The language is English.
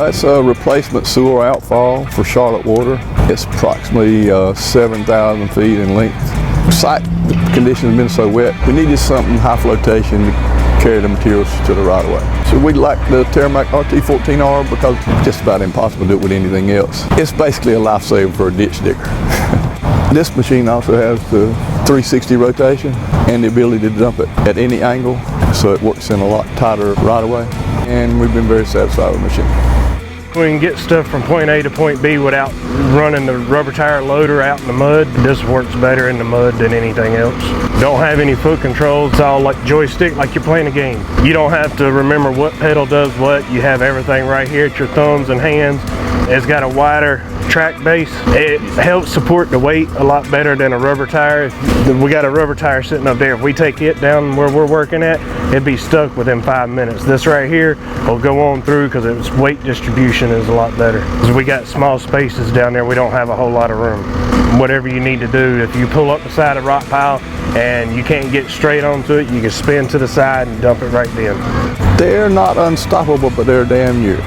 It's a replacement sewer outfall for Charlotte Water. It's approximately 7,000 feet in length. Site conditions have been so wet, we needed something high flotation to carry the materials to the right of way. So we like the Terramac RT14R because it's just about impossible to do it with anything else. It's basically a lifesaver for a ditch digger. This machine also has the 360 rotation and the ability to dump it at any angle, so it works in a lot tighter right of way, and we've been very satisfied with the machine. We can get stuff from point A to point B without running the rubber tire loader out in the mud. This works better in the mud than anything else. Don't have any foot controls. It's all like joystick, like you're playing a game. You don't have to remember what pedal does what. You have everything right here at your thumbs and hands. It's got a wider track base. It helps support the weight a lot better than a rubber tire. We got a rubber tire sitting up there. If we take it down where we're working at, it'd be stuck within 5 minutes. This right here will go on through because its weight distribution is a lot better. Because we got small spaces down there, we don't have a whole lot of room. Whatever you need to do, if you pull up beside a rock pile and you can't get straight onto it, you can spin to the side and dump it right then. They're not unstoppable, but they're damn near.